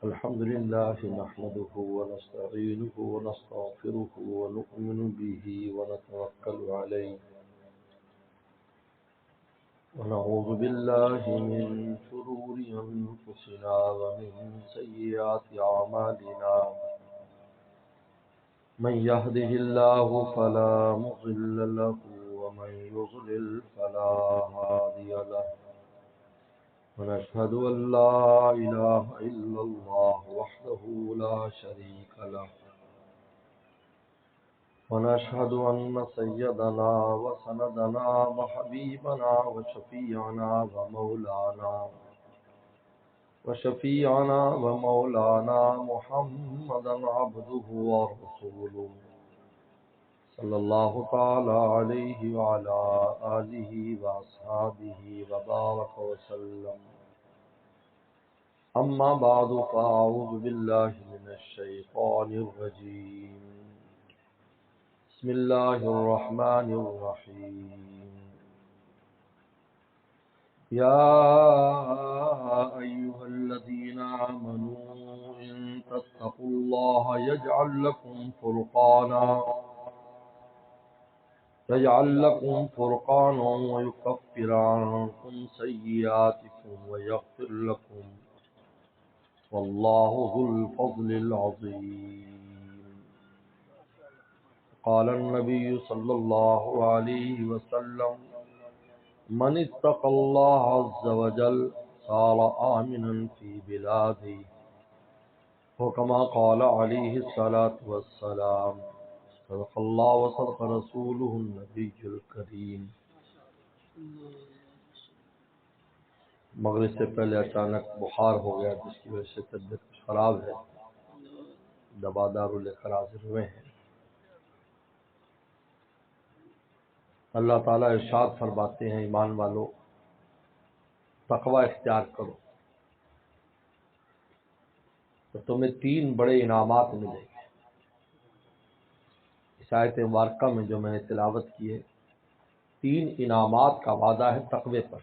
الحمد لله نحمده ونستعينه ونستغفره ونؤمن به ونتوكل عليه ونعوذ بالله من شرور أنفسنا ومن سيئات أعمالنا من يهده الله فلا مضل له ومن يضلل فلا هادي له ونشهد أن لا إله إلا الله وحده لا شريك له ونشهد أن سيدنا وسندنا وحبيبنا وشفيعنا محمدا عبده ورسوله صلى الله تعالى عليه وعلى آله وأصحابه وبارك وسلم. أما بعد فأعوذ بالله من الشيطان الرجيم. بسم الله الرحمن الرحيم. يا أيها الذين آمنوا إن تتقوا الله يجعل لكم فرقانا ويكفر عنكم سيئاتكم ويغفر لكم والله ذو الفضل العظيم. قال النبي صلى الله عليه وسلم من اتقى الله عز وجل صار آمنا في بلاده وكما قال عليه الصلاة والسلام. صدق اللہ وصدق رسولہ النبی الکریم. مغرب سے پہلے اچانک بخار ہو گیا جس کی وجہ سے طبیعت خراب ہے. دوا دارو لے کر حاضر ہوئے ہیں. اللہ تعالیٰ ارشاد فرماتے ہیں ایمان والو تقوی اختیار کرو تو تمہیں 3 بڑے انعامات ملیں گے. اس آیت مبارکہ میں جو میں نے تلاوت کی ہے 3 انعامات کا وعدہ ہے تقوی پر.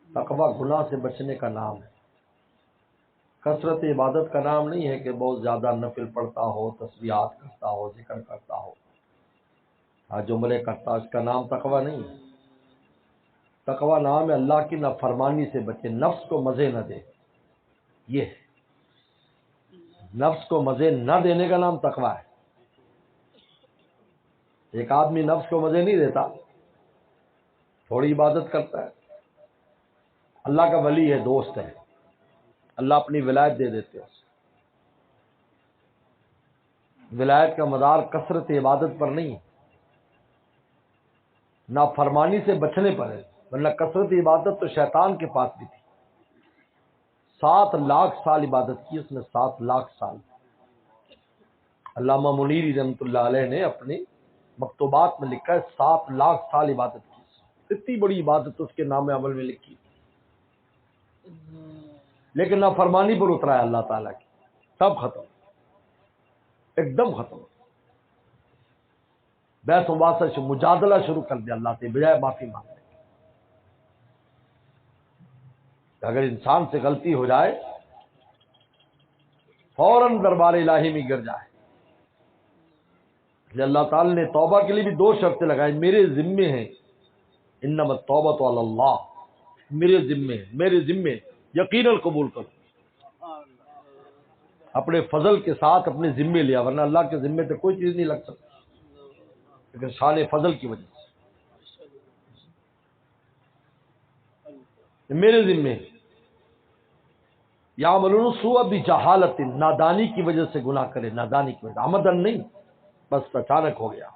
تقوی گناہ سے بچنے کا نام ہے. کثرت عبادت کا نام نہیں ہے کہ بہت زیادہ نفل پڑھتا ہو، تسبیحات کرتا ہو، ذکر کرتا ہو، جملے کرتا ہو. اس کا نام تقوی نہیں ہے. تقوی نام ہے اللہ کی نافرمانی سے بچے، نفس کو مزے نہ دے. یہ ہے نفس کو مزے نہ دینے کا نام تقوی ہے. ایک آدمی نفس کو مزے نہیں دیتا، تھوڑی عبادت کرتا ہے، اللہ کا ولی ہے، دوست ہے، اللہ اپنی ولایت دے دیتے ہیں. ولایت کا مدار کثرت عبادت پر نہیں ہے، نافرمانی سے بچنے پر ہے. ورنہ کثرت عبادت تو شیطان کے پاس بھی تھی. 7 لاکھ سال عبادت کی اس نے. 7 لاکھ سال. علامہ منیری رحمۃ اللہ علیہ نے اپنی مکتوبات میں لکھا ہے 7 لاکھ سال عبادت کی. اتنی بڑی عبادت اس کے نام عمل میں لکھی، لیکن نافرمانی پر اترا ہے اللہ تعالیٰ کی. سب ختم، ایک دم ختم. بحث و مباحثہ سے مجادلہ شروع کر دیا اللہ سے بجائے معافی مانگنے. اگر انسان سے غلطی ہو جائے فوراً دربار الہی میں گر جائے. اللہ تعالی نے توبہ کے لیے بھی 2 شرطیں لگائی. میرے ذمے ہیں، انما التوبۃ علی اللہ، میرے ذمے یقیناً قبول کرو. اپنے فضل کے ساتھ اپنے ذمے لیا، ورنہ اللہ کے ذمے سے کوئی چیز نہیں لگ سکتی، لیکن شان فضل کی وجہ سے میرے ذمے. یعملون السوء بجہالۃ، نادانی کی وجہ سے گناہ کرے، نادانی کی وجہ، عمدن نہیں، بس اچانک ہو گیا.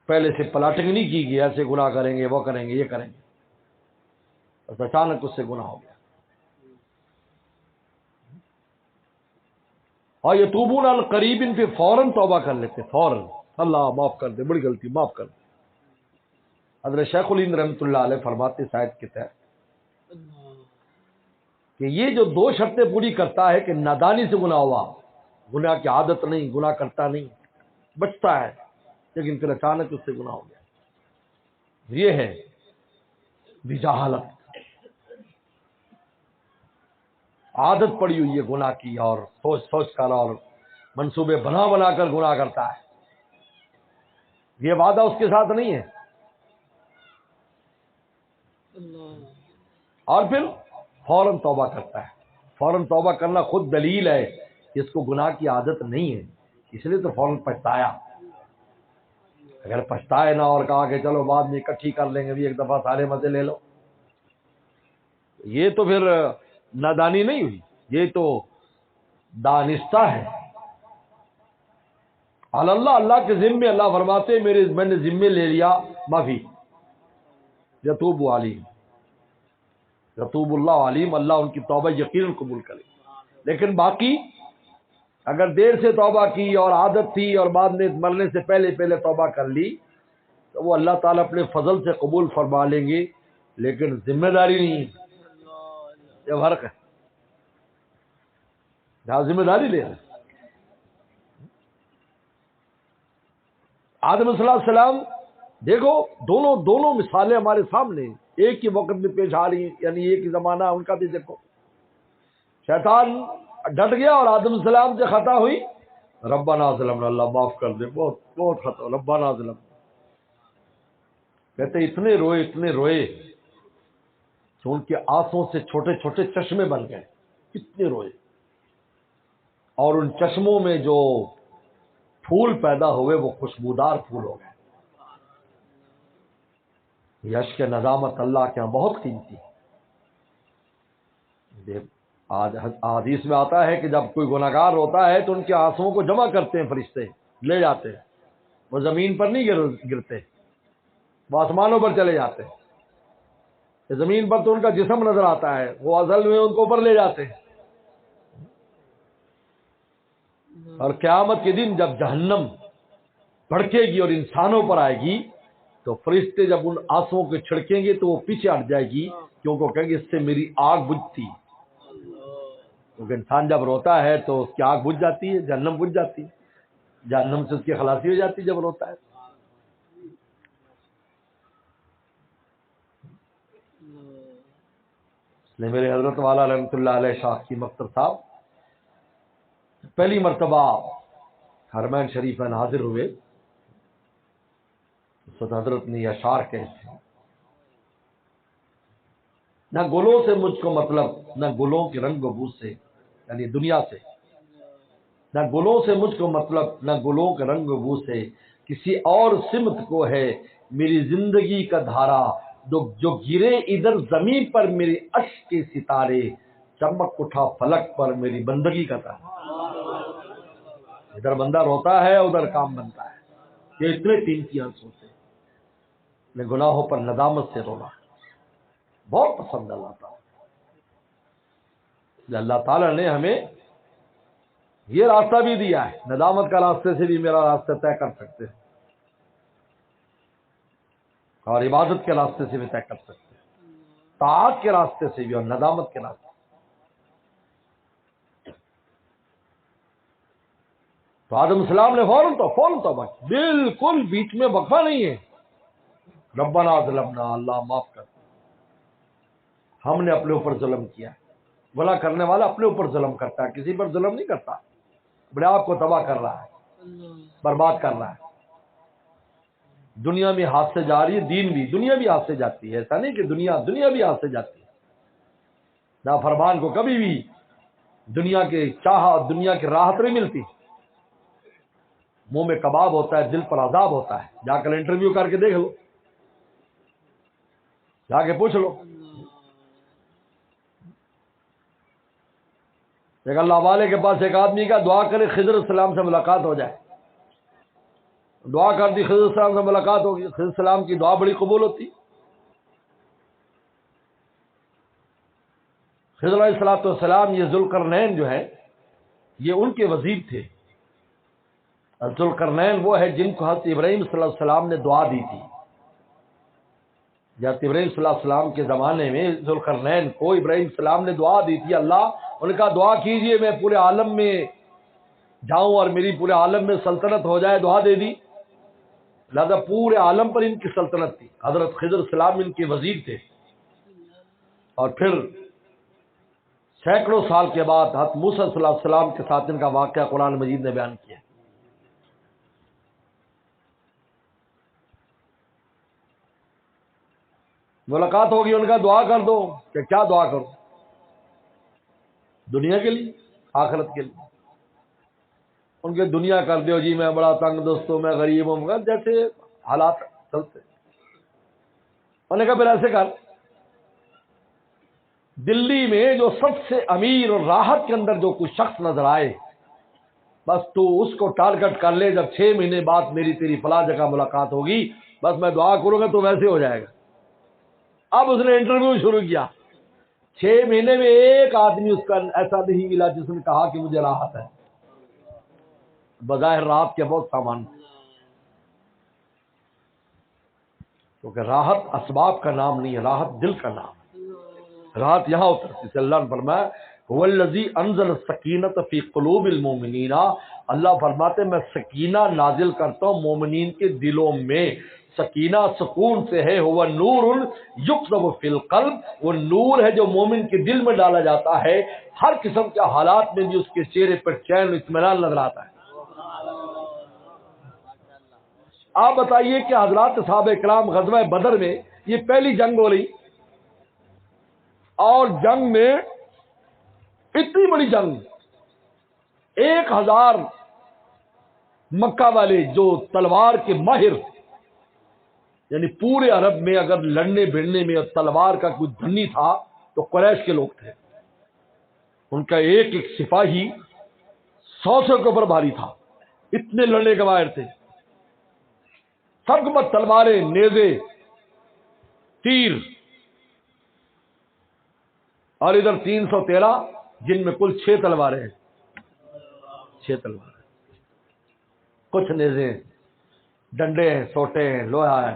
پہلے سے پلاٹنگ نہیں کی گئی ایسے گناہ کریں گے، وہ کریں گے، یہ کریں گے، بس اچانک اس سے گناہ ہو گیا. اور یتوبون عن قریب، پہ فوراً توبہ کر لیتے، فوراً اللہ معاف کر دے، بڑی غلطی معاف کر دے. حضرت شیخ الہند رحمۃ اللہ علیہ فرماتے شاید کے تحت کہ یہ جو 2 شرطیں پوری کرتا ہے کہ نادانی سے گناہ ہوا، گناہ کی عادت نہیں، گناہ کرتا نہیں، بچتا ہے، لیکن پھر اچانک اس سے گناہ ہو گیا، یہ ہے بجہالت. عادت پڑی ہوئی ہے گناہ کی، اور سوچ سوچ کر اور منصوبے بنا بنا کر گناہ کرتا ہے، یہ وعدہ اس کے ساتھ نہیں ہے، اور پھر فوراً توبہ کرتا ہے۔ فوراً توبہ کرنا خود دلیل ہے کہ اس کو گناہ کی عادت نہیں ہے، اس لیے تو فوراً پچھتایا۔ اگر پچھتائے نہ اور کہا کہ چلو بعد میں اکٹھی کر لیں گے بھی، ایک دفعہ سارے مزے لے لو، یہ تو پھر نادانی نہیں ہوئی، یہ تو دانستہ ہے۔ اللہ اللہ کے ذمے، اللہ فرماتے میں نے ذمے لے لیا معافی، یتوب علیم، یتوب اللہ علیم، اللہ ان کی توبہ یقیناً قبول کرے۔ لیکن باقی اگر دیر سے توبہ کی اور عادت تھی اور بعد میں مرنے سے پہلے توبہ کر لی تو وہ اللہ تعالیٰ اپنے فضل سے قبول فرما لیں گے، لیکن ذمہ داری نہیں ہے، یہ فرق ہے، جہاں ذمہ داری لے رہے ہیں۔ آدم صلی اللہ علیہ السلام، دیکھو دونوں مثالیں ہمارے سامنے ایک ہی وقت میں پیش آ رہی ہیں، یعنی ایک ہی زمانہ ان کا بھی۔ دیکھو شیطان ڈٹ گیا اور آدم علیہ السلام سے خطا ہوئی، ربنا ظلمنا، اللہ معاف کر دے، بہت بہت خطا، ربنا ظلمنا، کہتے اتنے روئے کہ ان کے آنسوں سے چھوٹے چھوٹے چشمے بن گئے، اتنے روئے، اور ان چشموں میں جو پھول پیدا ہوئے وہ خوشبودار پھول ہو گئے۔ یش کے ندامت اللہ کے ہاں بہت قیمتی ہے۔ حدیث میں آتا ہے کہ جب کوئی گناہگار ہوتا ہے تو ان کے آنسوؤں کو جمع کرتے ہیں فرشتے، لے جاتے ہیں، وہ زمین پر نہیں گرتے، وہ آسمانوں پر چلے جاتے ہیں۔ زمین پر تو ان کا جسم نظر آتا ہے، وہ اصل میں ان کو اوپر لے جاتے ہیں۔ اور قیامت کے دن جب جہنم بھڑکے گی اور انسانوں پر آئے گی تو فرشتے جب ان آنسوؤں کو چھڑکیں گے تو وہ پیچھے ہٹ جائے گی، کیونکہ کہیں گے اس سے میری آگ بجھتی، کیونکہ انسان جب روتا ہے تو اس کی آگ بجھ جاتی ہے، جہنم بجھ جاتی ہے، جہنم سے اس کی خلاصی ہو جاتی ہے جب روتا ہے۔ اس لیے میرے حضرت والا رحمۃ اللہ علیہ شاہ کی مکتب صاحب پہلی مرتبہ حرمین شریف میں حاضر ہوئے، اس وقت حضرت نے یہ اشعار کہے تھے، نہ گلوں سے مجھ کو مطلب، نہ گلوں کے رنگ و بو سے، یعنی دنیا سے، نہ گلوں سے مجھ کو مطلب، نہ گلوں کے رنگ و بو سے، کسی اور سمت کو ہے میری زندگی کا دھارا، جو گرے ادھر زمین پر میرے اشک کے ستارے، چمک اٹھا فلک پر میری بندگی کا تارا۔ ادھر بندہ روتا ہے ادھر کام بنتا ہے، یہ اتنے قیمتی آنسو سے، میں گناہوں پر ندامت سے رونا بہت پسند اللہ تعالیٰ۔ اللہ تعالیٰ نے ہمیں یہ راستہ بھی دیا ہے، ندامت کا راستے سے بھی میرا راستہ طے کر سکتے ہیں، اور عبادت کے راستے سے بھی طے کر سکتے ہیں، طاعت کے راستے سے بھی اور ندامت کے راستے سے۔ تو آدم السلام نے فوراً توبہ کی، بالکل بیچ میں وقفہ نہیں ہے، ربنا ظلمنا، اللہ معاف کر، ہم نے اپنے اوپر ظلم کیا ہے۔ گناہ کرنے والا اپنے اوپر ظلم کرتا ہے، کسی پر ظلم نہیں کرتا، اپنے آپ کو تباہ کر رہا ہے، برباد کر رہا ہے۔ دنیا میں ہاتھ سے جا رہی ہے، دین بھی، دنیا بھی ہاتھ سے جاتی ہے، ایسا نہیں کہ دنیا بھی ہاتھ سے جاتی ہے۔ نافرمان کو کبھی بھی دنیا کے چاہت، دنیا کی راحت نہیں ملتی، منہ میں کباب ہوتا ہے، دل پر عذاب ہوتا ہے۔ جا کر انٹرویو کر کے دیکھ لو، جا کے پوچھ لو۔ ایک اللہ والے کے پاس ایک آدمی کا دعا کرے خضر السلام سے ملاقات ہو جائے، دعا کر دی، خضر السلام سے ملاقات ہوگی، خضر السلام کی دعا بڑی قبول ہوتی۔ خضر علیہ السلام، یہ ذوالقرنین جو ہے یہ ان کے وزیر تھے۔ ذوالقرنین وہ ہے جن کو حضرت ابراہیم صلی اللہ علیہ وسلم نے دعا دی تھی۔ حضرت ابراہیم صلی اللہ علیہ وسلم کے زمانے میں ذوالقرنین کو ابراہیم صلی اللہ علیہ وسلم نے دعا دی تھی، اللہ ان کا دعا کیجئے میں پورے عالم میں جاؤں اور میری پورے عالم میں سلطنت ہو جائے، دعا دے دی، لہذا پورے عالم پر ان کی سلطنت تھی۔ حضرت خضر السلام ان کے وزیر تھے، اور پھر سینکڑوں سال کے بعد حضرت موسیٰ صلی اللہ علیہ وسلم کے ساتھ ان کا واقعہ قرآن مجید نے بیان کیا. ملاقات ہوگی، ان کا دعا کر دو. کہ کیا دعا کرو؟ دنیا کے لیے، آخرت کے لیے. ان کے دنیا کر دیو جی میں بڑا تنگ دوستوں، میں غریب ہوں، مگر جیسے حالات چلتے. انہوں نے کہا پھر ایسے کر، دلی میں جو سب سے امیر اور راحت کے اندر جو کوئی شخص نظر آئے، بس تو اس کو ٹارگٹ کر لے. جب 6 مہینے بعد میری تیری فلاں جگہ ملاقات ہوگی، بس میں دعا کروں گا تو ویسے ہو جائے گا. اب اس نے انٹرویو شروع کیا. 6 مہینے میں ایک آدمی اس کا ایسا نہیں ملا جس نے کہا کہ مجھے راحت ہے. بظاہر راحت کے بہت سامان، کیونکہ راحت اسباب کا نام نہیں ہے، راحت دل کا نام ہے. راحت یہاں اترتی ہے. اللہ نے فرمایا هو الذی انزل السکینۃ فی قلوب المؤمنین. اللہ فرماتے میں سکینہ نازل کرتا ہوں مومنین کے دلوں میں. سکینہ سکون سے ہے. ہوا نور یقذف فی القلب، وہ نور ہے جو مومن کے دل میں ڈالا جاتا ہے. ہر قسم کے حالات میں بھی اس کے چہرے پر چین و اطمینان نظر آتا ہے. آپ بتائیے کہ حضرات صحابہ کرام غزوہ بدر میں یہ پہلی جنگ ہو رہی، اور جنگ میں اتنی بڑی جنگ، 1000 مکہ والے جو تلوار کے ماہر، یعنی پورے عرب میں اگر لڑنے بھیڑنے میں تلوار کا کوئی دھنی تھا تو قریش کے لوگ تھے. ان کا ایک ایک سپاہی 100 کے اوپر بھاری تھا. اتنے لڑنے کے ماہر تھے. سب کے پاس تلواریں، نیزے، تیر، اور ادھر 313 جن میں کل 6 تلواریں ہیں. 6 تلواریں، کچھ نیزے، ڈنڈے ہیں، سوٹے ہیں، لوہا ہے.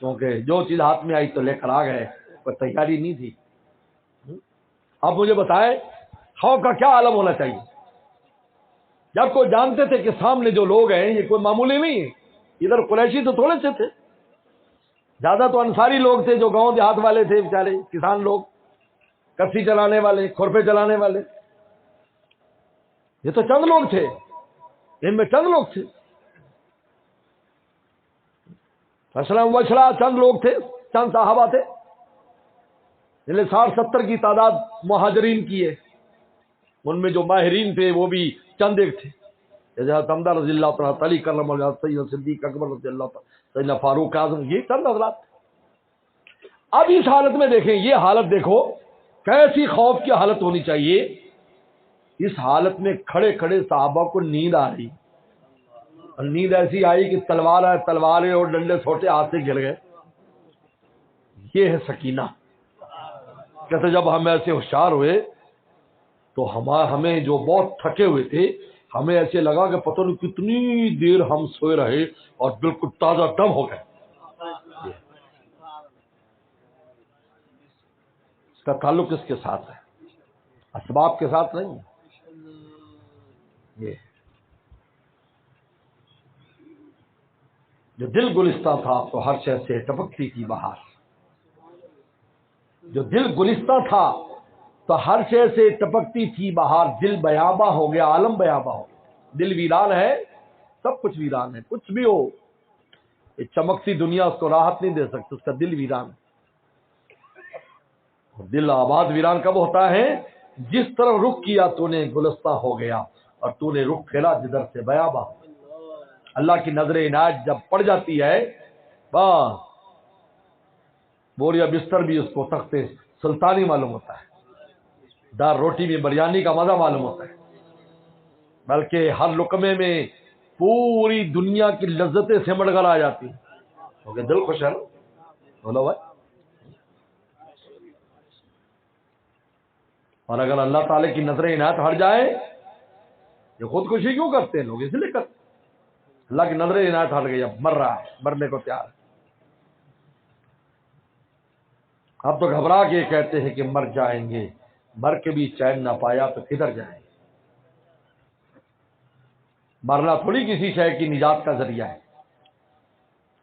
کیونکہ جو چیز ہاتھ میں آئی تو لے کر آ گئے، کوئی تیاری نہیں تھی. اب مجھے بتائیں خوف کا کیا عالم ہونا چاہیے جب کوئی جانتے تھے کہ سامنے جو لوگ ہیں یہ کوئی معمولی نہیں ہے. ادھر قریشی تو تھوڑے سے تھے، زیادہ تو انصاری لوگ تھے جو گاؤں دیہات والے تھے، بیچارے کسان لوگ، کسی چلانے والے، کھرپے چلانے والے. یہ تو چند لوگ تھے، ان میں چند لوگ تھے. اسلم وشرا چند لوگ تھے، چند صحابہ تھے. 60-70 کی تعداد مہاجرین کی ہے. ان میں جو ماہرین تھے وہ بھی چند ایک تھے. حضرت حمزہ رضی اللہ تعالیٰ، علی کرم اللہ، سیدنا صدیق اکبر رضی اللہ تعالیٰ، سیدنا فاروق اعظم، یہ چند حضرات. اب اس حالت میں دیکھیں، یہ حالت دیکھو کیسی خوف کی حالت ہونی چاہیے. اس حالت میں کھڑے کھڑے صحابہ کو نیند آ رہی، اور نیند ایسی آئی کہ تلواریں اور ڈنڈے چھوٹے ہاتھ سے گر گئے. یہ ہے سکینہ. کہتے جب ہم ایسے ہوشیار ہوئے تو ہمیں جو بہت تھکے ہوئے تھے، ہمیں ایسے لگا کہ پتہ نہیں کتنی دیر ہم سوئے رہے اور بالکل تازہ دم ہو گئے. اس کا تعلق کس کے ساتھ ہے؟ اسباب کے ساتھ نہیں. یہ جو دل گلستہ تھا تو ہر شے سے ٹپکتی تھی بہار. جو دل گلستہ تھا تو ہر شے سے ٹپکتی تھی بہار. دل بیاباں ہو گیا، عالم بیاباں ہو گیا. دل ویران ہے، سب کچھ ویران ہے. کچھ بھی ہو، یہ چمکتی دنیا اس کو راحت نہیں دے سکتی. اس کا دل ویران ہے. دل آباد ویران کب ہوتا ہے؟ جس طرح رخ کیا تو نے گلستہ ہو گیا، اور تو نے رخ پھیلا جدھر سے بیاباں. اللہ کی نظر عنایت جب پڑ جاتی ہے، بس بوریا بستر بھی اس کو تخت سلطانی معلوم ہوتا ہے. دار روٹی میں بریانی کا مزہ معلوم ہوتا ہے. بلکہ ہر لقمے میں پوری دنیا کی لذتیں سمٹ کر آ جاتی ہیں، کیونکہ دل خوش ہے نا. بولو بھائی. اور اگر اللہ تعالی کی نظر عنایت ہٹ جائے، یہ خودکشی کیوں کرتے ہیں لوگ؟ اس لیے کرتے. اللہ کی نظر عنایت ہٹ گئی، اب مر رہا ہے، مرنے کو تیار ہے. اب تو گھبرا کے کہتے ہیں کہ مر جائیں گے، مر کے بھی چین نہ پایا تو کدھر جائیں گے. مرنا تھوڑی کسی شے کی نجات کا ذریعہ ہے.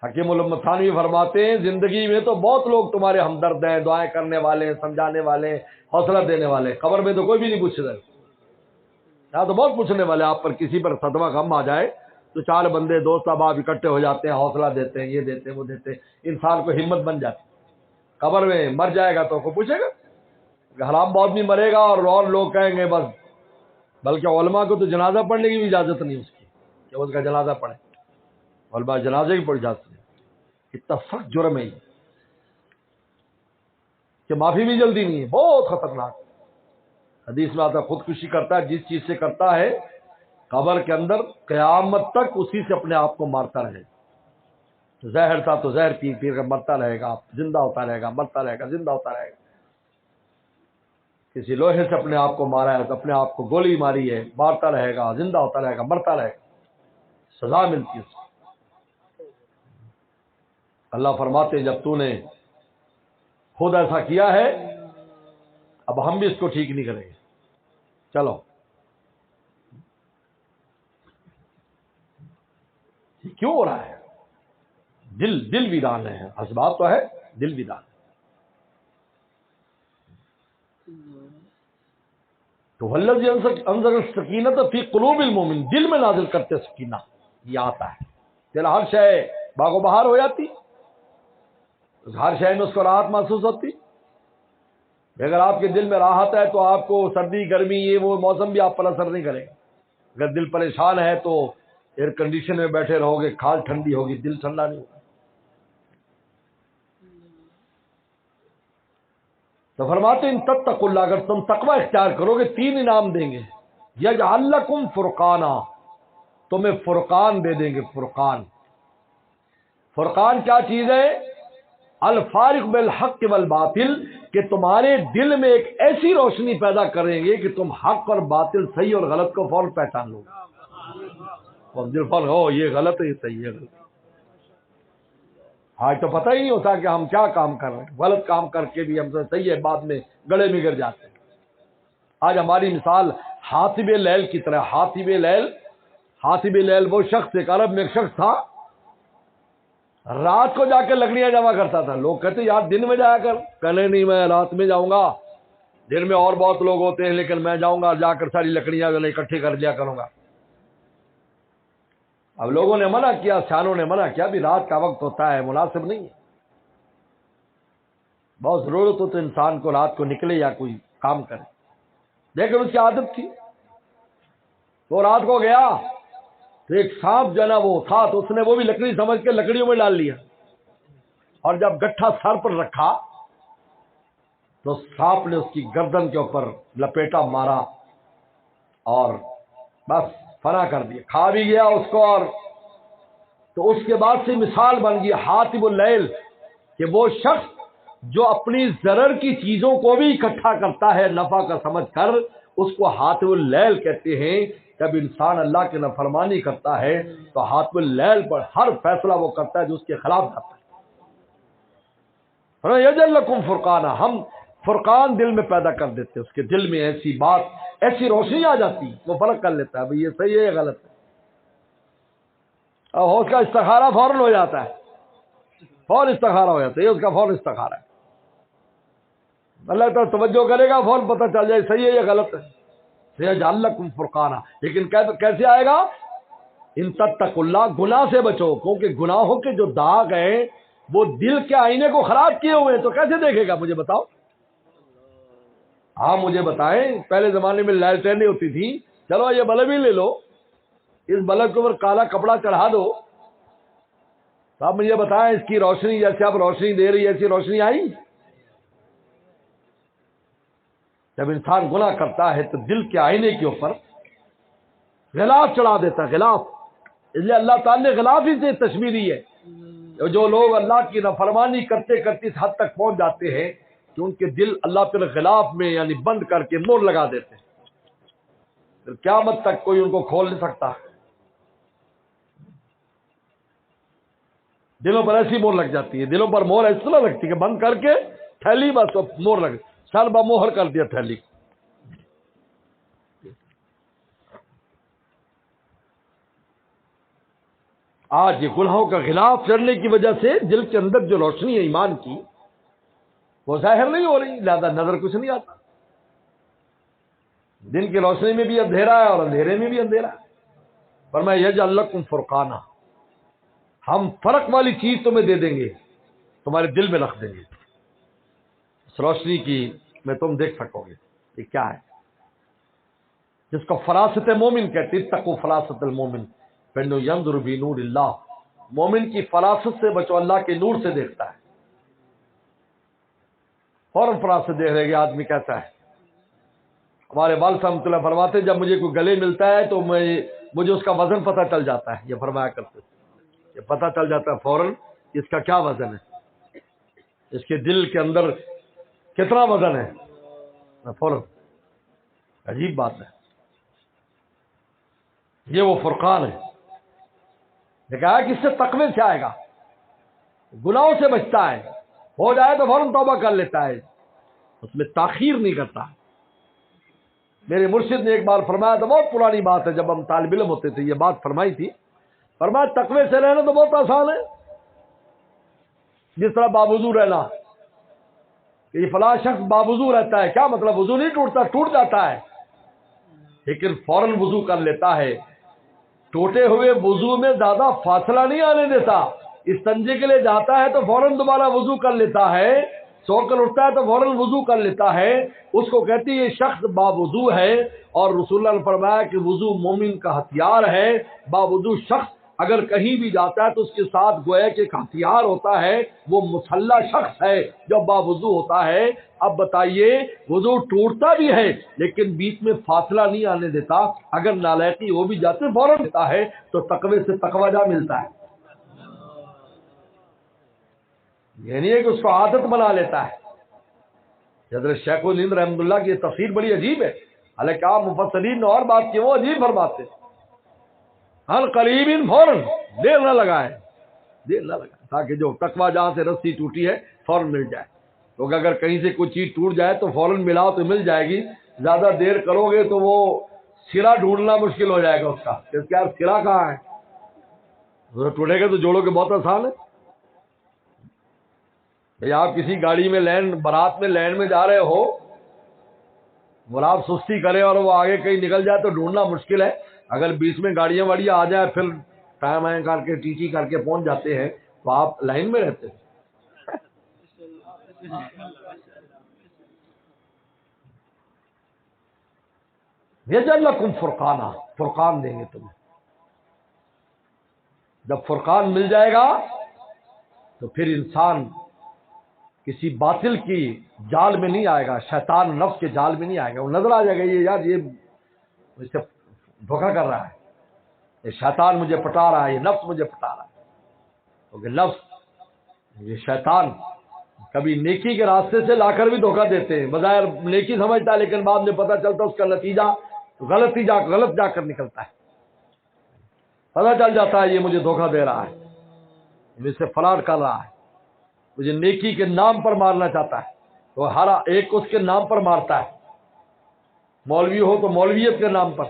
حکیم الامت ثانوی فرماتے ہیں زندگی میں تو بہت لوگ تمہارے ہمدرد ہیں، دعائیں کرنے والے ہیں، سمجھانے والے ہیں، حوصلہ دینے والے ہیں، قبر میں تو کوئی بھی نہیں پوچھ رہا، یہاں تو بہت پوچھنے والے، آپ پر کسی پر صدمہ غم آ جائے تو چار بندے دوست احباب اکٹھے ہو جاتے ہیں، حوصلہ دیتے ہیں، یہ دیتے ہیں وہ دیتے ہیں، انسان کو ہمت بن جاتی۔ قبر میں مر جائے گا تو کوئی پوچھے گا؟ حرام بہت بھی مرے گا اور لوگ کہیں گے بس، بلکہ علماء کو تو جنازہ پڑھنے کی بھی اجازت نہیں اس کی کہ اس کا جنازہ پڑھے، علماء جنازے کی پڑھ جاتی ہے، اتنا سخت جرم ہے یہ کہ معافی بھی جلدی نہیں ہے، بہت خطرناک۔ حدیث میں آتا ہے خودکشی کرتا ہے جس چیز سے کرتا ہے قبر کے اندر قیامت تک اسی سے اپنے آپ کو مارتا رہے، زہر تھا تو زہر پی پی کر مرتا رہے گا، زندہ ہوتا رہے گا، مرتا رہے گا، زندہ ہوتا رہے گا، کسی لوہے سے اپنے آپ کو مارا ہے تو اپنے آپ کو گولی ماری ہے، مارتا رہے گا، زندہ ہوتا رہے گا، مرتا رہے گا، سزا ملتی ہے اس کو۔ اللہ فرماتے ہیں جب تو نے خود ایسا کیا ہے اب ہم بھی اس کو ٹھیک نہیں کریں گے، چلو۔ یہ کیوں ہو رہا ہے؟ دل ویران ہے، اسباب تو ہے، دل ویران ہے۔ تو الذی انزل السکینۃ فی قلوب المؤمن، دل میں نازل کرتے سکینہ، یہ آتا ہے، دل ہر شے باغ و بہار ہو جاتی، ہر شے میں اس کو راحت محسوس ہوتی۔ اگر آپ کے دل میں راحت ہے تو آپ کو سردی گرمی یہ وہ موسم بھی آپ پر اثر نہیں کرے گا۔ اگر دل پریشان ہے تو ایئر کنڈیشن میں بیٹھے رہو گے، کھال ٹھنڈی ہوگی، دل ٹھنڈا نہیں ہوگا۔ تو فرماتے ہیں تتقوا اللہ، اگر تم تقوی اختیار کرو گے 3 انعام دیں گے، یجعل لکم فرقانا، تمہیں فرقان دے دیں گے۔ فرقان، فرقان کیا چیز ہے؟ الفارق بالحق والباطل، کہ تمہارے دل میں ایک ایسی روشنی پیدا کریں گے کہ تم حق اور باطل، صحیح اور غلط کو فوراً پہچان لو گے، اور دل فوراً ہو یہ غلط ہے یہ صحیح ہے غلط۔ آج تو پتہ ہی نہیں ہوتا کہ ہم کیا کام کر رہے ہیں، غلط کام کر کے بھی ہم سے صحیح ہے بعد میں گڑے میں گر جاتے ہیں۔ آج ہماری مثال حاطب لیل کی طرح، حاطب لیل وہ شخص، ایک عرب میں ایک شخص تھا، رات کو جا کے لکڑیاں جمع کرتا تھا۔ لوگ کہتے یار دن میں جایا کر، کہنے نہیں میں رات میں جاؤں گا، دن میں اور بہت لوگ ہوتے ہیں لیکن میں جاؤں گا جا کر ساری لکڑیاں جو اکٹھی کر لیا کروں گا۔ اب لوگوں نے منع کیا، سیانوں نے منع کیا، بھی رات کا وقت ہوتا ہے، مناسب نہیں ہے، بہت ضرورت ہو تو انسان کو رات کو نکلے یا کوئی کام کرے، لیکن اس کی عادت تھی۔ وہ رات کو گیا تو ایک سانپ جو ہے نا وہ تھا، تو اس نے وہ بھی لکڑی سمجھ کے لکڑیوں میں ڈال لیا، اور جب گٹھا سر پر رکھا تو سانپ نے اس کی گردن کے اوپر لپیٹا مارا اور بس فنا کر دیا، کھا بھی گیا اس کو۔ اور تو اس کے بعد سے مثال بن گئی حاطب اللیل، کہ وہ شخص جو اپنی ضرر کی چیزوں کو بھی اکٹھا کرتا ہے نفع کا سمجھ کر، اس کو حاطب اللیل کہتے ہیں۔ جب انسان اللہ کی نافرمانی کرتا ہے تو حاطب اللیل پر ہر فیصلہ وہ کرتا ہے جو اس کے خلاف جاتا ہے۔ یجعل لکم فرقانا، ہم فرقان دل میں پیدا کر دیتے، اس کے دل میں ایسی بات، ایسی روشنی آ جاتی، وہ فرق کر لیتا ہے بھئی یہ صحیح ہے یہ غلط ہے، اور اس کا استخارہ فوراً ہو جاتا ہے، فوراً استخارہ ہو جاتا ہے، یہ اس کا فوراً استخارہ ہے۔ اللہ تعالیٰ توجہ کرے گا، فوراً پتہ چل جائے صحیح ہے یا غلط ہے۔ یجعل لکم فرقانا، لیکن کیسے آئے گا؟ ان تتقوا اللہ، گناہ سے بچو، کیونکہ گناہوں کے جو داغ ہیں وہ دل کے آئینے کو خراب کیے ہوئے ہیں، تو کیسے دیکھے گا؟ مجھے بتاؤ، ہاں مجھے بتائیں، پہلے زمانے میں لائٹیں نہیں ہوتی تھی، چلو یہ بلب ہی لے لو، اس بلب کے اوپر کالا کپڑا چڑھا دو، تو آپ مجھے بتائیں اس کی روشنی جیسے آپ روشنی دے رہی ہے ایسی روشنی آئی؟ جب انسان گناہ کرتا ہے تو دل کے آئینے کے اوپر غلاف چڑھا دیتا ہے، غلاف، اس لیے اللہ تعالی نے غلاف ہی سے تشبیہ دی ہے۔ جو لوگ اللہ کی نافرمانی کرتے کرتے اس حد تک پہنچ جاتے ہیں کہ ان کے دل اللہ تعالی غلاف میں یعنی بند کر کے مور لگا دیتے ہیں، پھر قیامت تک کوئی ان کو کھول نہیں سکتا۔ دلوں پر ایسی مور لگ جاتی ہے، دلوں پر مور اس طرح لگتی ہے کہ بند کر کے تھیلی بس مور لگ، سر با مہر کر دیا تھیلی۔ آج یہ گناہوں کا غلاف چڑھنے کی وجہ سے دل کے اندر جو روشنی ہے ایمان کی وہ ظاہر نہیں ہو رہی، لہذا نظر کچھ نہیں آتا۔ دن کی روشنی میں بھی اندھیرا ہے اور اندھیرے میں بھی اندھیرا ہے۔ فرمایا یجعل لکم فرقانا، ہم فرق والی چیز تمہیں دے دیں گے، تمہارے دل میں رکھ دیں گے، اس روشنی کی میں تم دیکھ سکو گے یہ کیا ہے، جس کو فراست مومن کہتے، اتقوا فراست المومن فإنه ينظر بنور اللہ، مومن کی فراست سے بچو، اللہ کے نور سے دیکھتا ہے۔ فوراً فراست دیکھ رہے گی آدمی کیسا ہے۔ ہمارے والد صاحب اللہ فرماتے جب مجھے کوئی گلے ملتا ہے تو مجھے اس کا وزن پتہ چل جاتا ہے، یہ فرمایا کرتے، یہ پتہ چل جاتا ہے فوراً اس کا کیا وزن ہے، اس کے دل کے اندر کتنا وزن ہے، فوراً۔ عجیب بات ہے، یہ وہ فرقان ہے۔ دیکھا کہ اس سے تقوی سے آئے گا، گناہوں سے بچتا ہے، ہو جائے تو فوراً توبہ کر لیتا ہے، اس میں تاخیر نہیں کرتا۔ میرے مرشد نے ایک بار فرمایا تھا، بہت پرانی بات ہے، جب ہم طالب علم ہوتے تھے یہ بات فرمائی تھی، فرمایا تقوی سے رہنا تو بہت آسان ہے، جس طرح باوضو رہنا، کہ یہ فلاں شخص باوضو رہتا ہے، کیا مطلب وضو نہیں ٹوٹتا، ٹوٹ جاتا ہے لیکن فوراً وضو کر لیتا ہے، ٹوٹے ہوئے وضو میں زیادہ فاصلہ نہیں آنے دیتا، استنجے کے لیے جاتا ہے تو فوراً دوبارہ وضو کر لیتا ہے، سو کر اٹھتا ہے تو فوراً وضو کر لیتا ہے، اس کو کہتی ہے یہ شخص باوضو ہے۔ اور رسول اللہ نے فرمایا کہ وضو مومن کا ہتھیار ہے، باوضو شخص اگر کہیں بھی جاتا ہے تو اس کے ساتھ گویا کہ ایک ہتھیار ہوتا ہے، وہ مسلح شخص ہے جو باوضو ہوتا ہے۔ اب بتائیے وضو ٹوٹتا بھی ہے لیکن بیچ میں فاصلہ نہیں آنے دیتا، اگر نالائقی ہو بھی جاتے فوراً دیتا ہے، تو تقوی سے تقوی جا ملتا ہے۔ یہ نہیں ہے کہ اس کو عادت بنا لیتا ہے۔ حضرت شیخ الہند رحمۃ اللہ کی یہ تفسیر بڑی عجیب ہے، حالانکہ آپ مفسرین نے اور بات کی، وہ عجیب فرماتے ہر قریب فوراً، دیر نہ لگائے، دیر نہ لگائے، تاکہ جو تقوی جہاں سے رسی ٹوٹی ہے فوراً مل جائے، کیونکہ اگر کہیں سے کوئی چیز ٹوٹ جائے تو فوراً ملاؤ تو مل جائے گی، زیادہ دیر کرو گے تو وہ سرا ڈھونڈنا مشکل ہو جائے گا اس کا، اس کا سرا کہاں ہے، ٹوٹے گا تو جوڑو کے بہت آسان ہے۔ بھئی آپ کسی گاڑی میں لین برات میں لین میں جا رہے ہو، اور آپ سستی کرے اور وہ آگے کہیں نکل جائے تو ڈھونڈنا مشکل ہے، اگر بیچ میں گاڑیاں واڑیاں آ جائیں پھر ٹائم آئیں کر کے ٹی کر کے پہنچ جاتے ہیں تو آپ لائن میں رہتے ہیں۔ یجعل لکم فرقانا، فرقان دیں گے تمہیں، جب فرقان مل جائے گا تو پھر انسان کسی باطل کی جال میں نہیں آئے گا، شیطان نفس کے جال میں نہیں آئے گا، وہ نظر آ جائے گا یہ یار یہ اس سے دھوکہ کر رہا ہے، یہ شیطان مجھے پٹا رہا ہے، یہ نفس مجھے پٹا رہا ہے، کیونکہ نفس یہ شیطان کبھی نیکی کے راستے سے لا کر بھی دھوکہ دیتے ہیں، بظاہر نیکی سمجھتا ہے لیکن بعد میں پتہ چلتا ہے اس کا نتیجہ غلط جا کر نکلتا ہے، پتہ چل جاتا ہے یہ مجھے دھوکہ دے رہا ہے، مجھ سے فراڈ کر رہا ہے، مجھے نیکی کے نام پر مارنا چاہتا ہے، تو ہر ایک اس کے نام پر مارتا ہے، مولوی ہو تو مولویت کے نام پر،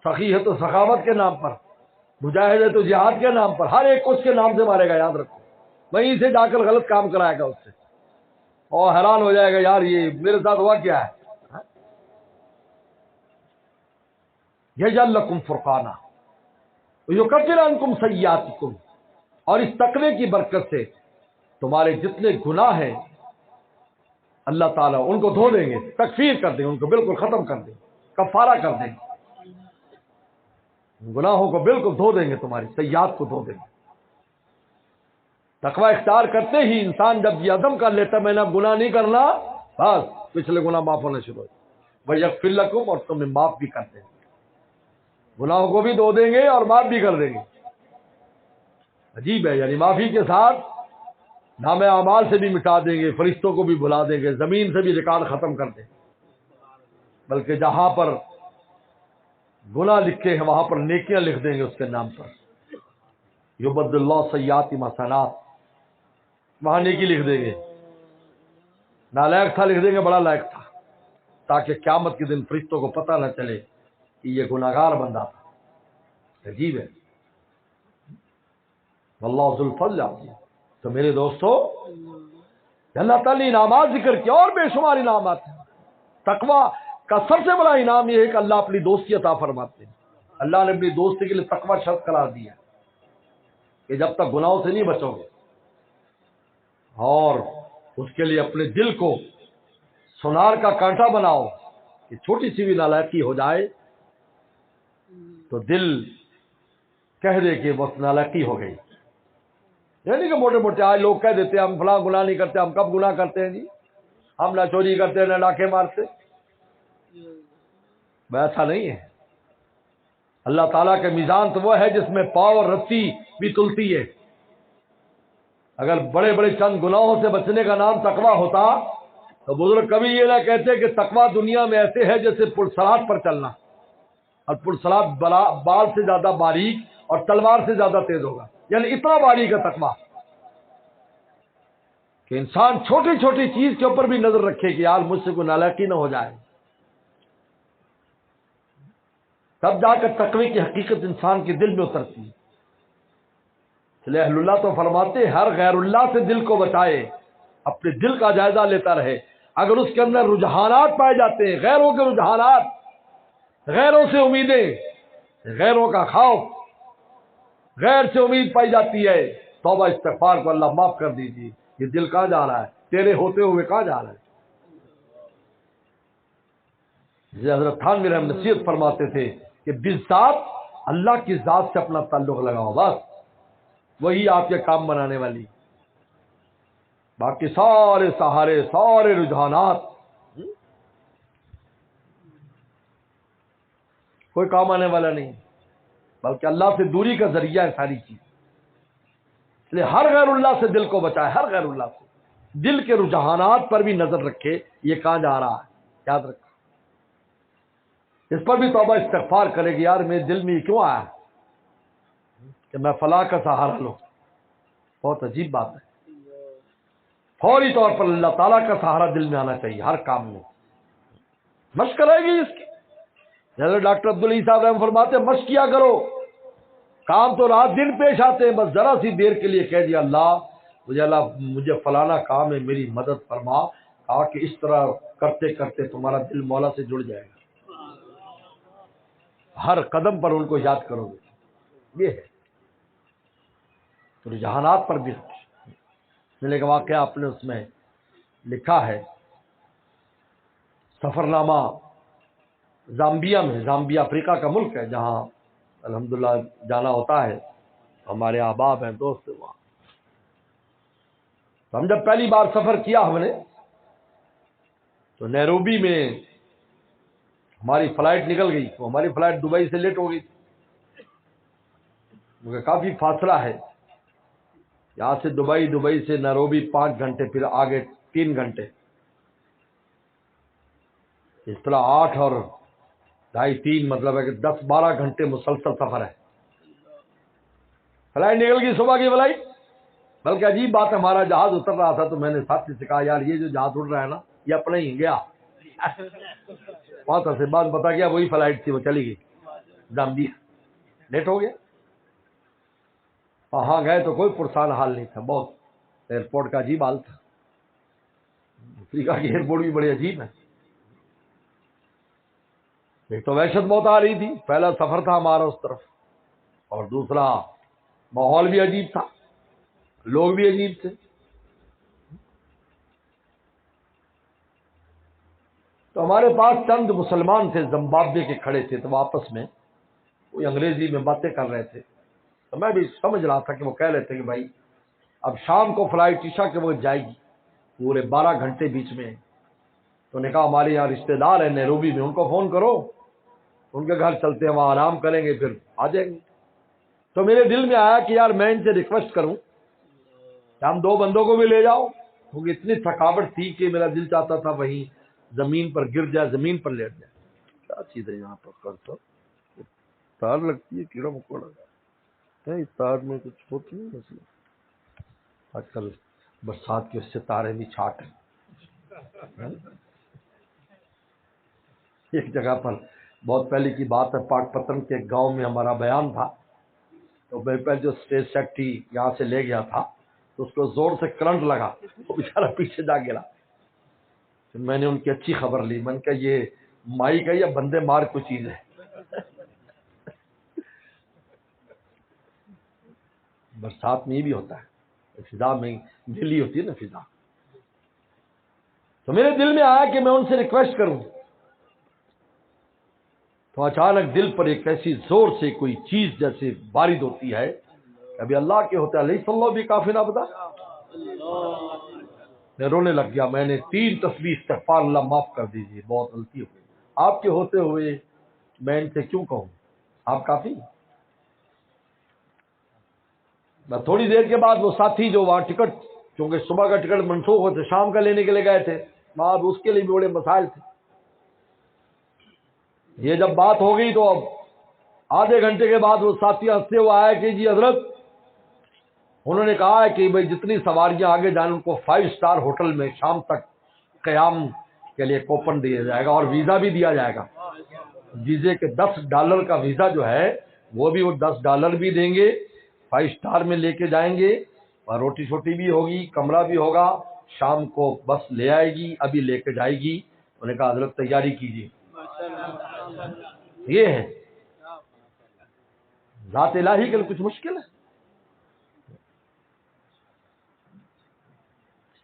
سخی ہے تو سخاوت کے نام پر، مجاہد ہے تو جہاد کے نام پر، ہر ایک اس کے نام سے مارے گا، یاد رکھو، وہیں سے جا کر غلط کام کرائے گا اس سے، اور حیران ہو جائے گا یار یہ میرے ساتھ ہوا کیا ہے۔ یجعل لکم فرقانا ویکفر عنکم سیئاتکم، اور اس تقوی کی برکت سے تمہارے جتنے گناہ ہیں اللہ تعالیٰ ان کو دھو دیں گے، تکفیر کر دیں، ان کو بالکل ختم کر دیں، کفارہ کر دیں، گناہوں کو بالکل دھو دیں گے، تمہاری سیئات کو دھو دیں گے۔ تقوی اختیار کرتے ہی انسان جب یہ عزم کر لیتا ہے میں نے اب گناہ نہیں کرنا، بس پچھلے گناہ معاف ہونے شروع ہو جائے، وَيَغْفِرْ لَكُمْ، اور تمہیں معاف بھی کر دیں گے، گناہوں کو بھی دھو دیں گے اور معاف بھی کر دیں گے۔ عجیب ہے، یعنی معافی کے ساتھ نام اعمال سے بھی مٹا دیں گے، فرشتوں کو بھی بلا دیں گے، زمین سے بھی ریکارڈ ختم کر دیں گے، بلکہ جہاں پر گناہ لکھے ہیں وہاں پر نیکیاں لکھ دیں گے اس کے نام پر، یبدل اللہ سیئات حسنات، وہاں نیکی لکھ دیں گے، نالائق تھا لکھ دیں گے بڑا لائق تھا، تاکہ قیامت کے دن فرشتوں کو پتہ نہ چلے کہ یہ گناہگار بندہ تھا۔ عجیب ہے۔ اللہ ذو الفضل العظیم۔ تو میرے دوستو، اللہ تعالیٰ نے انعامات ذکر کیا اور بے شمار انعامات ہیں۔ تقوی کا سب سے بڑا انعام یہ ہے کہ اللہ اپنی دوستی عطا فرماتے ہیں۔ اللہ نے اپنی دوستی کے لیے تقوی شرط قرار دیا کہ جب تک گناہوں سے نہیں بچو گے اور اس کے لیے اپنے دل کو سونار کا کانٹا بناؤ کہ چھوٹی سی بھی نالائقی ہو جائے تو دل کہہ دے کہ بس نالائقی ہو گئی۔ یعنی کہ موٹے موٹے آج لوگ کہہ دیتے ہیں ہم فلاں گناہ نہیں کرتے، ہم کب گناہ کرتے ہیں جی، ہم نہ چوری کرتے نہ ڈاکے مارتے۔ ایسا نہیں ہے۔ اللہ تعالیٰ کے میزان تو وہ ہے جس میں پاؤ اور رسی بھی تلتی ہے۔ اگر بڑے بڑے چند گناہوں سے بچنے کا نام تقویٰ ہوتا تو بزرگ کبھی یہ نہ کہتے کہ تقویٰ دنیا میں ایسے ہے جیسے پرسرات پر چلنا، اور پرسرات بال سے زیادہ باریک اور تلوار سے زیادہ تیز ہوگا، یعنی اتنا باریک ہے تقویٰ کہ انسان چھوٹی چھوٹی چیز کے اوپر بھی نظر رکھے کہ یار مجھ سے کوئی نالائقی نہ ہو جائے، تب جا کر تقوی کی حقیقت انسان کے دل میں اترتی ہے۔ اس لیے اہل اللہ تو فرماتے ہر غیر اللہ سے دل کو بچائے، اپنے دل کا جائزہ لیتا رہے۔ اگر اس کے اندر رجحانات پائے جاتے ہیں، غیروں کے رجحانات، غیروں سے امیدیں، غیروں کا خوف، غیر سے امید پائی جاتی ہے، توبہ استغفار کو اللہ معاف کر دیجیے۔ یہ دل کہاں جا رہا ہے؟ تیرے ہوتے ہوئے کہاں جا رہا ہے؟ حضرت تھانوی رحمۃ اللہ نصیحت فرماتے تھے کہ بالذات اللہ کی ذات سے اپنا تعلق لگاؤ، بس وہی آپ کے کام بنانے والی، باقی سارے سہارے، سارے رجحانات کوئی کام آنے والا نہیں، بلکہ اللہ سے دوری کا ذریعہ ہے ساری چیز۔ اس لیے ہر غیر اللہ سے دل کو بچائے، ہر غیر اللہ سے دل کے رجحانات پر بھی نظر رکھے، یہ کہاں جا رہا ہے، یاد رکھے، اس پر بھی توبہ استغفار کرے کہ یار میرے دل میں یہ کیوں آیا کہ میں فلاں کا سہارا لوں۔ بہت عجیب بات ہے، فوری طور پر اللہ تعالیٰ کا سہارا دل میں آنا چاہیے ہر کام میں۔ مشق کرے گی اس کی، جیسے ڈاکٹر عبدالعلی صاحب رحم فرماتے ہیں مشق کیا کرو، کام تو رات دن پیش آتے ہیں، بس ذرا سی دیر کے لیے کہہ دیا اللہ مجھے فلانا کام ہے، میری مدد فرما، کہ اس طرح کرتے کرتے تمہارا دل مولا سے جڑ جائے گا۔ ہر قدم پر ان کو یاد کرو گے، یہ ہے تو رجحانات پر بھی ملے گا۔ واقعہ آپ نے اس میں لکھا ہے، سفرنامہ زامبیا میں، زامبیا افریقہ کا ملک ہے جہاں الحمدللہ جانا ہوتا ہے، ہمارے احباب ہیں، دوست ہیں وہاں۔ تو ہم جب پہلی بار سفر کیا ہم نے تو نیروبی میں ہماری فلائٹ نکل گئی، تو ہماری فلائٹ دبئی سے لیٹ ہو گئی کیونکہ کافی فاصلہ ہے یہاں سے دبئی، دبئی سے نیروبی 5 گھنٹے، پھر آگے 3 گھنٹے، اس طرح 8 اور 2.5 3 مطلب ہے کہ 10-12 گھنٹے مسلسل سفر ہے۔ فلائٹ نکل گئی، صبح کی فلائٹ، بلکہ عجیب بات ہے ہمارا جہاز اتر رہا تھا تو میں نے ساتھی سے کہا یار یہ جو جہاز اڑ رہا ہے نا یہ اپنا ہی گیا۔ بہت عرصے بعد پتا کیا وہی فلائٹ تھی، وہ چلی گئی زامبیا، لیٹ ہو گیا۔ وہاں گئے تو کوئی پرسان حال نہیں تھا، بہت ایئرپورٹ کا عجیب حال تھا۔ افریقہ کی ایئرپورٹ بھی بڑی عجیب ہے، ایک تو وحشت بہت آ رہی تھی، پہلا سفر تھا ہمارا اس طرف، اور دوسرا ماحول بھی عجیب تھا، لوگ بھی عجیب تھے۔ تو ہمارے پاس چند مسلمان تھے زمبابوے کے کھڑے تھے، تو آپس میں کوئی انگریزی میں باتیں کر رہے تھے، تو میں بھی سمجھ رہا تھا کہ وہ کہہ رہے تھے کہ بھائی اب شام کو فلائٹ عشاء کے وقت جائے گی، پورے 12 گھنٹے بیچ میں۔ تو نے کہا ہمارے یہاں رشتہ دار ہیں نیروبی میں، ان کو فون کرو، ان کے گھر چلتے ہیں، وہاں آرام کریں گے، پھر آ جائیں گے۔ تو میرے دل میں آیا کہ یار میں ان سے ریکویسٹ کروں کہ ہم 2 بندوں کو بھی لے جاؤ، کیونکہ اتنی تھکاوٹ تھی کہ میرا دل چاہتا تھا وہیں زمین پر گر جائے، زمین پر لیٹ جائے۔ کیا چیز ہے یہاں پر کرتا تار لگتی ہے، کیڑا مکوڑا ہے، اس تار میں کچھ ہوتی نہیں مسئلہ۔ آج کل برسات کے اس سے تارے بھی چھاٹ ہیں۔ ایک جگہ پر بہت پہلے کی بات ہے، پاک پتن کے ایک گاؤں میں ہمارا بیان تھا، تو تو میں پہلے جو اسٹیج سیکٹری یہاں سے لے گیا تھا تو اس کو زور سے کرنٹ لگا، وہ بیچارہ پیچھے جا گرا. میں نے ان کی اچھی خبر لی، میں نے کہا یہ مائک ہے یا بندے مار کوئی چیز ہے. برسات میں یہ بھی ہوتا ہے، فضا میں ڈھیلی ہوتی ہے نا فضا. تو میرے دل میں آیا کہ میں ان سے ریکویسٹ کروں، تو اچانک دل پر ایک ایسی زور سے کوئی چیز جیسے بارد ہوتی ہے، ابھی اللہ کے ہوتا ہے علیہ صلی اللہ بھی کافی نہ بتا. میں رونے لگ گیا. میں نے 3 تسبیح استغفار اللہ معاف کر دیجیے، بہت غلطی ہو گئی آپ کے ہوتے ہوئے، میں ان سے کیوں کہوں، آپ کافی. میں تھوڑی دیر کے بعد وہ ساتھی جو وہاں ٹکٹ، کیونکہ صبح کا ٹکٹ منسوخ ہوتے شام کا لینے کے لیے گئے تھے وہاں، اس کے لیے بھی بڑے مسائل تھے. یہ جب بات ہو گئی تو اب آدھے گھنٹے کے بعد وہ ساتھی ہنستے ہوئے آیا کہ جی حضرت، انہوں نے کہا ہے کہ بھئی جتنی سواریاں آگے جائیں ان کو 5 اسٹار ہوٹل میں شام تک قیام کے لیے کوپن دیا جائے گا اور ویزا بھی دیا جائے گا. ویزے کے $10 کا ویزا جو ہے وہ بھی وہ $10 بھی دیں گے، 5 اسٹار میں لے کے جائیں گے، اور روٹی چھوٹی بھی ہوگی، کمرہ بھی ہوگا، شام کو بس لے آئے گی، ابھی لے کے جائے گی. انہوں نے کہا حضرت تیاری کیجیے. یہ ہے ذات الہی کے لیے کچھ مشکل ہے.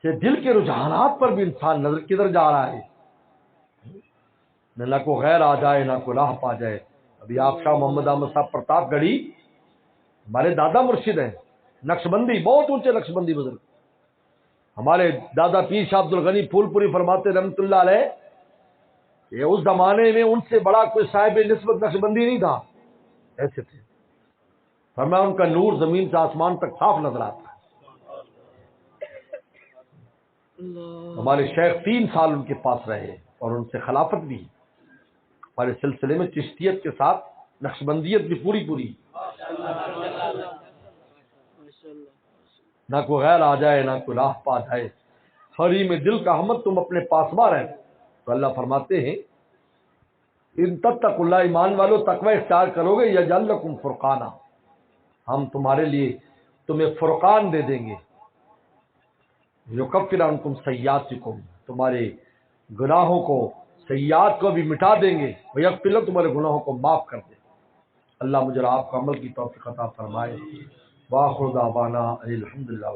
سے دل کے رجحانات پر بھی انسان نظر کدھر جا رہا ہے، نہ کو غیر آ جائے نہ کو راہ پا جائے. ابھی آپ شاہ محمد احمد صاحب پرتاپ گڑھی ہمارے دادا مرشد ہیں، نقشبندی، بہت اونچے نقشبندی بزرگ. ہمارے دادا پیر شاہ عبد الغنی پھول پوری فرماتے رحمۃ اللہ علیہ کہ اس زمانے میں ان سے بڑا کوئی صاحب نسبت نقشبندی نہیں تھا، ایسے تھے. فرمایا ان کا نور زمین سے آسمان تک صاف نظر آتا ہے. ہمارے شیخ 3 سال ان کے پاس رہے اور ان سے خلافت بھی. ہمارے سلسلے میں چشتیت کے ساتھ نقشبندیت بھی پوری پوری. نہ کوئی غیر آ جائے نہ کوئی راہ پا جائے، ہری میں دل کا احمد تم اپنے پاسباں رہے. تو اللہ فرماتے ہیں ان تتقوا اللہ، ایمان والو تقوی اختیار کرو گے یجعل لکم فرقانا، ہم تمہارے لیے تمہیں فرقان دے دیں گے. یکفر عنکم سیئاتکم، تمہارے گناہوں کو، سیئات کو بھی مٹا دیں گے، ویغفر لکم، تمہارے گناہوں کو معاف کر دیں. اللہ مجھے آپ کو عمل کی توفیق عطا فرمائے. وآخر دعوانا الحمدللہ.